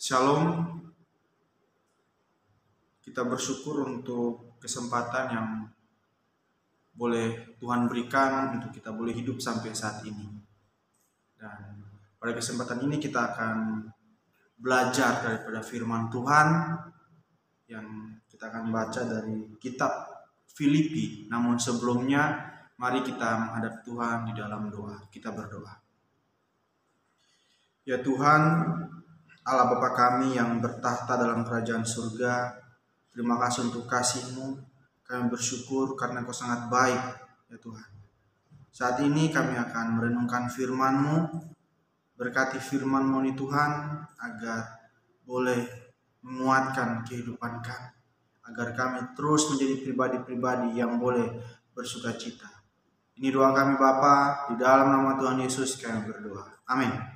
Shalom, kita bersyukur untuk kesempatan yang boleh Tuhan berikan untuk kita boleh hidup sampai saat ini. Dan pada kesempatan ini kita akan belajar daripada firman Tuhan yang kita akan baca dari kitab Filipi. Namun sebelumnya, mari kita menghadap Tuhan di dalam doa. Kita berdoa. Ya Tuhan, Allah Bapa kami yang bertahta dalam kerajaan surga, terima kasih untuk kasih-Mu. Kami bersyukur karena Kau sangat baik, ya Tuhan. Saat ini kami akan merenungkan firman-Mu. Berkati firman-Mu nih Tuhan, agar boleh menguatkan kehidupan kami, agar kami terus menjadi pribadi-pribadi yang boleh bersuka cita. Ini doa kami Bapa, di dalam nama Tuhan Yesus kami berdoa. Amin.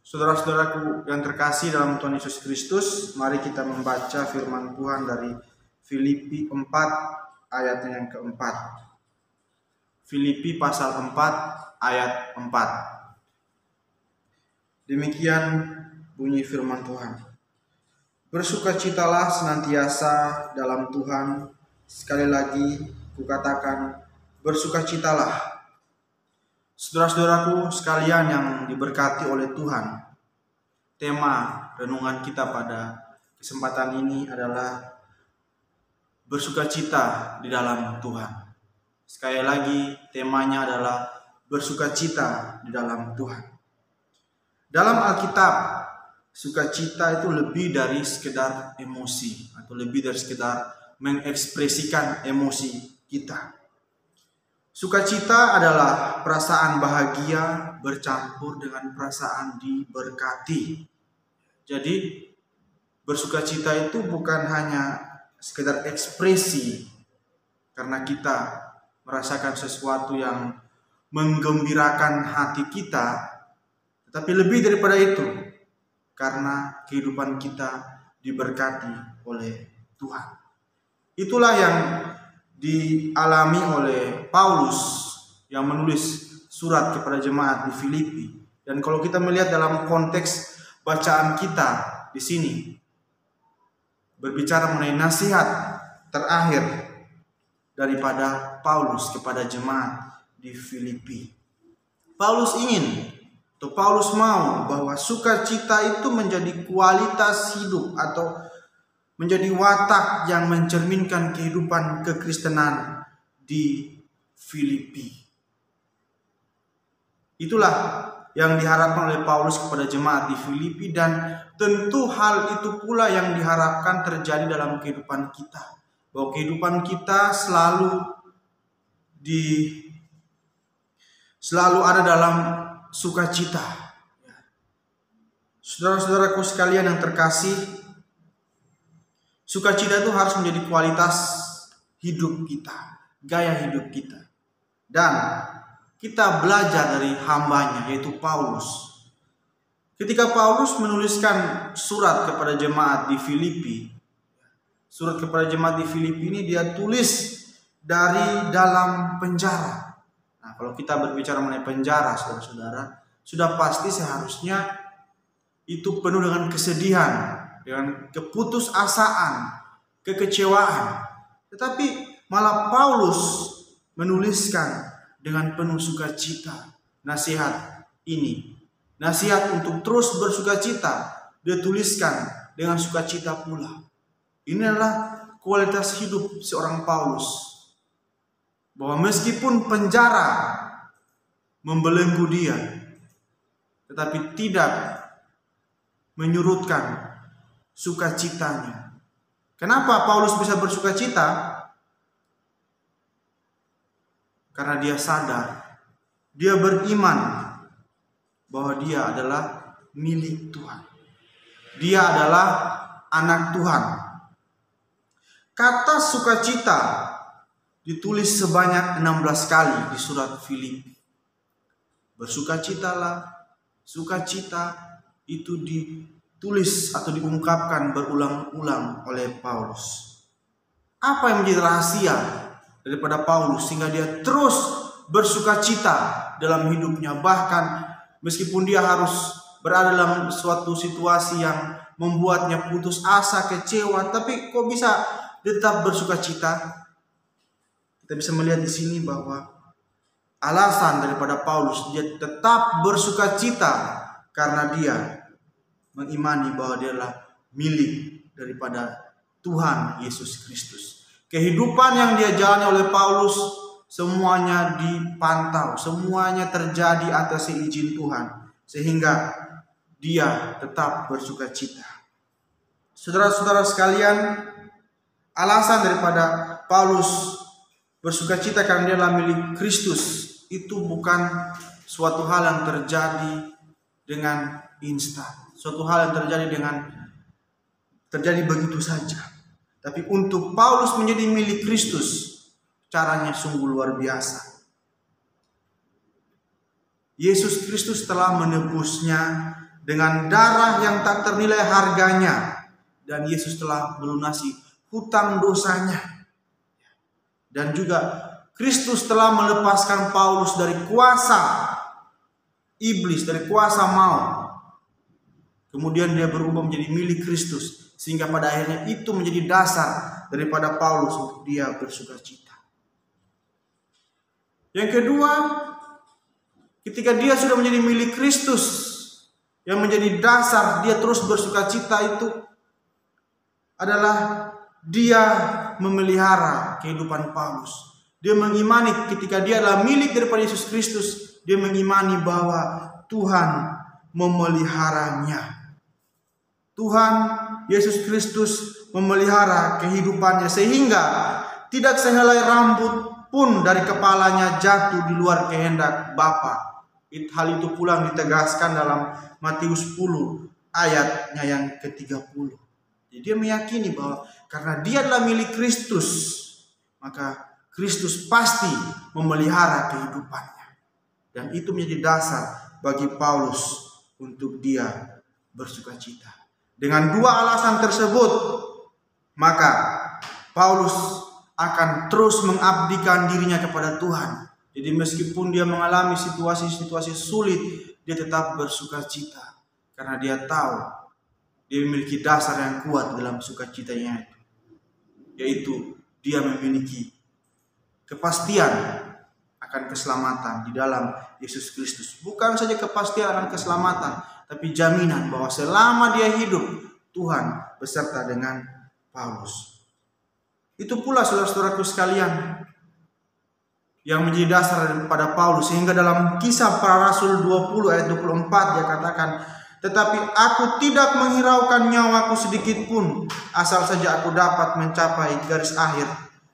Saudara-saudaraku yang terkasih dalam Tuhan Yesus Kristus, mari kita membaca firman Tuhan dari Filipi 4 ayatnya yang keempat. Filipi pasal 4 ayat 4. Demikian bunyi firman Tuhan. Bersukacitalah senantiasa dalam Tuhan. Sekali lagi kukatakan, bersukacitalah. Saudara-saudaraku sekalian yang diberkati oleh Tuhan, tema renungan kita pada kesempatan ini adalah bersukacita di dalam Tuhan. Sekali lagi temanya adalah bersukacita di dalam Tuhan. Dalam Alkitab, sukacita itu lebih dari sekedar emosi atau lebih dari sekedar mengekspresikan emosi kita. Sukacita adalah perasaan bahagia bercampur dengan perasaan diberkati. Jadi bersukacita itu bukan hanya sekedar ekspresi karena kita merasakan sesuatu yang menggembirakan hati kita, tetapi lebih daripada itu karena kehidupan kita diberkati oleh Tuhan. Itulah yang dialami oleh Paulus yang menulis surat kepada jemaat di Filipi. Dan kalau kita melihat dalam konteks bacaan kita di sini, berbicara mengenai nasihat terakhir daripada Paulus kepada jemaat di Filipi. Paulus mau bahwa sukacita itu menjadi kualitas hidup atau menjadi watak yang mencerminkan kehidupan kekristenan di Filipi. Itulah yang diharapkan oleh Paulus kepada jemaat di Filipi, dan tentu hal itu pula yang diharapkan terjadi dalam kehidupan kita. Bahwa kehidupan kita selalu ada dalam sukacita. Saudara-saudaraku sekalian yang terkasih, sukacita itu harus menjadi kualitas hidup kita, gaya hidup kita. Dan kita belajar dari hambanya, yaitu Paulus. Ketika Paulus menuliskan surat kepada jemaat di Filipi, surat kepada jemaat di Filipi ini dia tulis dari dalam penjara. Nah, kalau kita berbicara mengenai penjara, saudara-saudara, sudah pasti seharusnya itu penuh dengan kesedihan, dengan keputusasaan, kekecewaan. Tetapi malah Paulus menuliskan dengan penuh sukacita nasihat ini. Nasihat untuk terus bersukacita, dia tuliskan dengan sukacita pula. Ini adalah kualitas hidup seorang Paulus. Bahwa meskipun penjara membelenggu dia, tetapi tidak menyurutkan sukacitanya. Kenapa Paulus bisa bersukacita? Karena dia sadar, dia beriman bahwa dia adalah milik Tuhan. Dia adalah anak Tuhan. Kata sukacita ditulis sebanyak 16 kali di surat Filipi. Bersukacitalah, sukacita itu ditulis atau diungkapkan berulang-ulang oleh Paulus. Apa yang menjadi rahasia daripada Paulus sehingga dia terus bersukacita dalam hidupnya, bahkan meskipun dia harus berada dalam suatu situasi yang membuatnya putus asa, kecewa, tapi kok bisa tetap bersuka cita? Kita bisa melihat di sini bahwa alasan daripada Paulus dia tetap bersuka cita karena dia mengimani bahwa dia adalah milik daripada Tuhan Yesus Kristus. Kehidupan yang dia jalani oleh Paulus semuanya dipantau, semuanya terjadi atas izin Tuhan, sehingga dia tetap bersuka cita. Saudara-saudara sekalian, alasan daripada Paulus bersuka cita karena dia adalah milik Kristus itu bukan suatu hal yang terjadi dengan instan, suatu hal yang terjadi begitu saja. Tapi untuk Paulus menjadi milik Kristus, caranya sungguh luar biasa. Yesus Kristus telah menebusnya dengan darah yang tak ternilai harganya, dan Yesus telah melunasi hutang dosanya. Dan juga Kristus telah melepaskan Paulus dari kuasa iblis, dari kuasa maut. Kemudian dia berubah menjadi milik Kristus, sehingga pada akhirnya itu menjadi dasar daripada Paulus untuk dia bersuka cita. Yang kedua, ketika dia sudah menjadi milik Kristus, yang menjadi dasar dia terus bersuka cita itu adalah dia memelihara kehidupan Paulus. Dia mengimani ketika dia adalah milik daripada Yesus Kristus, dia mengimani bahwa Tuhan memeliharanya. Tuhan Yesus Kristus memelihara kehidupannya sehingga tidak sehelai rambut pun dari kepalanya jatuh di luar kehendak Bapa. Hal itu pula ditegaskan dalam Matius 10 ayatnya yang ke-30. Jadi dia meyakini bahwa karena dia adalah milik Kristus, maka Kristus pasti memelihara kehidupannya. Dan itu menjadi dasar bagi Paulus untuk dia bersuka cita. Dengan dua alasan tersebut, maka Paulus akan terus mengabdikan dirinya kepada Tuhan. Jadi meskipun dia mengalami situasi-situasi sulit, dia tetap bersuka cita. Karena dia tahu dia memiliki dasar yang kuat dalam sukacitanya itu. Yaitu dia memiliki kepastian akan keselamatan di dalam Yesus Kristus. Bukan saja kepastian akan keselamatan, tapi jaminan bahwa selama dia hidup, Tuhan beserta dengan Paulus. Itu pula saudara-saudaraku sekalian yang menjadi dasar daripada Paulus, sehingga dalam Kisah Para Rasul 20 ayat 24 dia katakan, tetapi aku tidak menghiraukan nyawaku sedikit pun, asal saja aku dapat mencapai garis akhir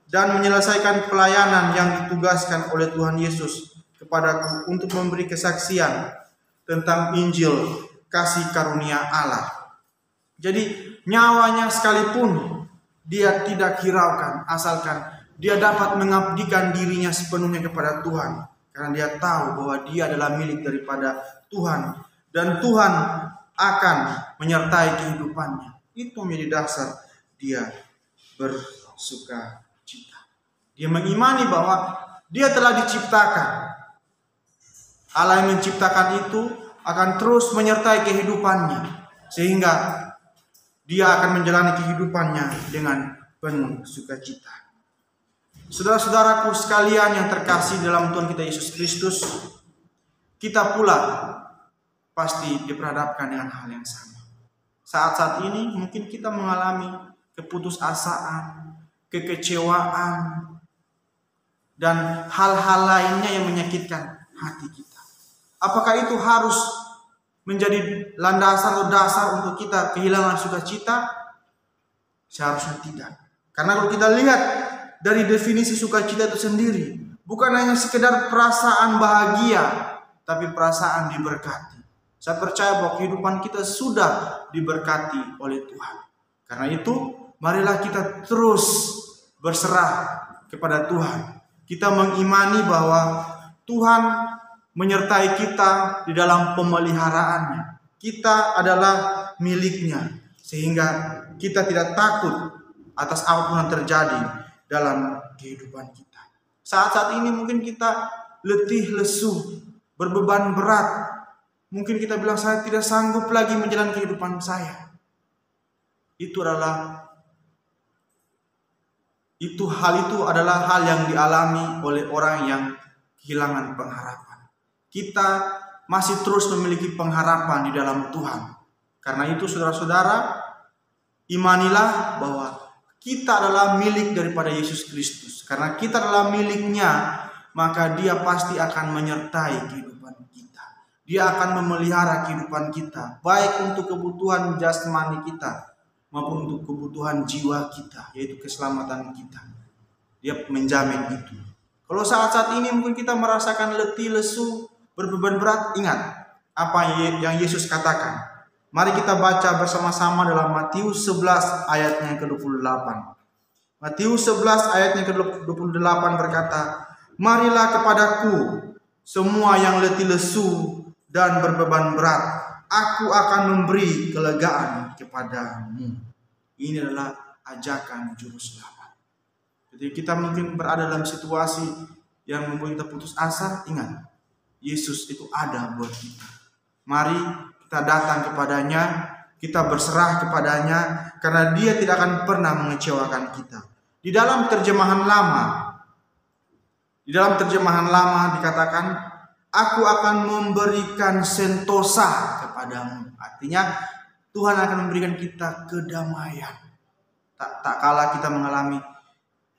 dan menyelesaikan pelayanan yang ditugaskan oleh Tuhan Yesus kepadaku untuk memberi kesaksian tentang Injil kasih karunia Allah. Jadi nyawanya sekalipun dia tidak hiraukan, asalkan dia dapat mengabdikan dirinya sepenuhnya kepada Tuhan, karena dia tahu bahwa dia adalah milik daripada Tuhan dan Tuhan akan menyertai kehidupannya. Itu menjadi dasar dia bersuka cita. Dia mengimani bahwa dia telah diciptakan. Allah yang menciptakan itu akan terus menyertai kehidupannya, sehingga dia akan menjalani kehidupannya dengan penuh sukacita. Saudara-saudaraku sekalian yang terkasih dalam Tuhan kita Yesus Kristus, kita pula pasti diperhadapkan dengan hal yang sama. Saat-saat ini mungkin kita mengalami keputusasaan, kekecewaan, dan hal-hal lainnya yang menyakitkan hati kita. Apakah itu harus menjadi landasan atau dasar untuk kita kehilangan sukacita? Seharusnya tidak. Karena kalau kita lihat dari definisi sukacita itu sendiri, bukan hanya sekedar perasaan bahagia, tapi perasaan diberkati. Saya percaya bahwa kehidupan kita sudah diberkati oleh Tuhan. Karena itu, marilah kita terus berserah kepada Tuhan. Kita mengimani bahwa Tuhan menyertai kita di dalam pemeliharaannya. Kita adalah miliknya, sehingga kita tidak takut atas apapun yang terjadi dalam kehidupan kita. Saat-saat ini mungkin kita letih lesu, berbeban berat, Mungkin kita bilang, saya tidak sanggup lagi menjalani kehidupan saya. Hal itu adalah hal yang dialami oleh orang yang kehilangan pengharapan. Kita masih terus memiliki pengharapan di dalam Tuhan. Karena itu saudara-saudara, imanilah bahwa kita adalah milik daripada Yesus Kristus. Karena kita adalah miliknya, maka Dia pasti akan menyertai kehidupan kita. Dia akan memelihara kehidupan kita, baik untuk kebutuhan jasmani kita maupun untuk kebutuhan jiwa kita, yaitu keselamatan kita. Dia menjamin itu. Kalau saat-saat ini mungkin kita merasakan letih, lesu, berbeban berat, ingat apa yang Yesus katakan. Mari kita baca bersama-sama dalam Matius 11 ayatnya ke-28. Matius 11 ayatnya ke-28 berkata, "Marilah kepadaku semua yang letih lesu dan berbeban berat, aku akan memberi kelegaan kepadamu." Ini adalah ajakan juru selamat. Jadi kita mungkin berada dalam situasi yang membuat kita putus asa, ingat, Yesus itu ada buat kita. Mari kita datang kepadanya, kita berserah kepadanya, karena Dia tidak akan pernah mengecewakan kita. Di dalam terjemahan lama dikatakan, "Aku akan memberikan sentosa kepadamu." Artinya Tuhan akan memberikan kita kedamaian. Tak kala kita mengalami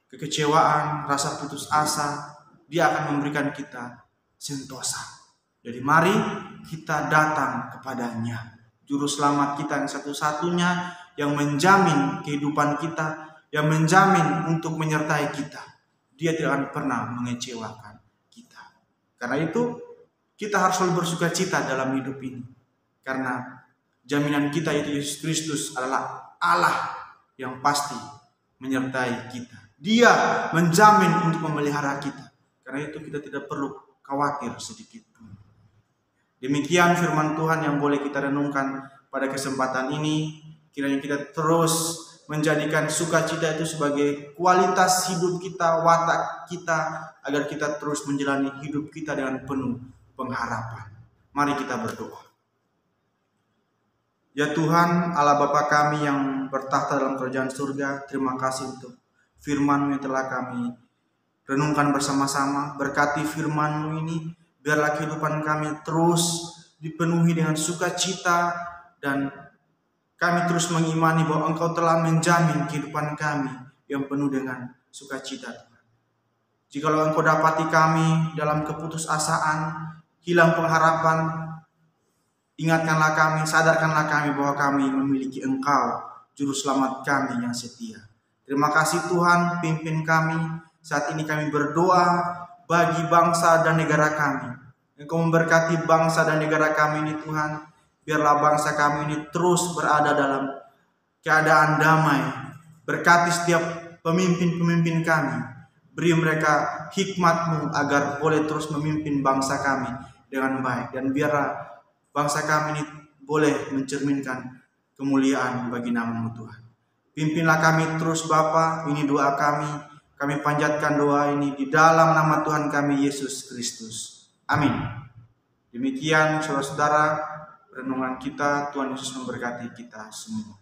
kekecewaan, rasa putus asa, Dia akan memberikan kita sentosa. Jadi mari kita datang kepadanya, juru selamat kita yang satu-satunya, yang menjamin kehidupan kita, yang menjamin untuk menyertai kita. Dia tidak akan pernah mengecewakan kita. Karena itu kita harus selalu bersuka cita dalam hidup ini. Karena jaminan kita yaitu Yesus Kristus adalah Allah yang pasti menyertai kita. Dia menjamin untuk memelihara kita. Karena itu kita tidak perlu khawatir sedikit pun. Demikian firman Tuhan yang boleh kita renungkan pada kesempatan ini. Kiranya kita terus menjadikan sukacita itu sebagai kualitas hidup kita, watak kita, agar kita terus menjalani hidup kita dengan penuh pengharapan. Mari kita berdoa. Ya Tuhan, Allah Bapa kami yang bertahta dalam kerajaan surga, terima kasih untuk firman-Mu yang telah kami renungkan bersama-sama. Berkati firman-Mu ini, biarlah kehidupan kami terus dipenuhi dengan sukacita, dan kami terus mengimani bahwa Engkau telah menjamin kehidupan kami yang penuh dengan sukacita, Tuhan. Jikalau Engkau dapati kami dalam keputusasaan, hilang pengharapan, ingatkanlah kami, sadarkanlah kami bahwa kami memiliki Engkau, juru selamat kami yang setia. Terima kasih Tuhan, pimpin kami. Saat ini kami berdoa bagi bangsa dan negara kami. Engkau memberkati bangsa dan negara kami ini Tuhan. Biarlah bangsa kami ini terus berada dalam keadaan damai. Berkati setiap pemimpin-pemimpin kami. Beri mereka hikmat-Mu agar boleh terus memimpin bangsa kami dengan baik. Dan biarlah bangsa kami ini boleh mencerminkan kemuliaan bagi nama-Mu Tuhan. Pimpinlah kami terus Bapa, ini doa kami. Kami panjatkan doa ini di dalam nama Tuhan kami Yesus Kristus. Amin. Demikian saudara-saudara renungan kita. Tuhan Yesus memberkati kita semua.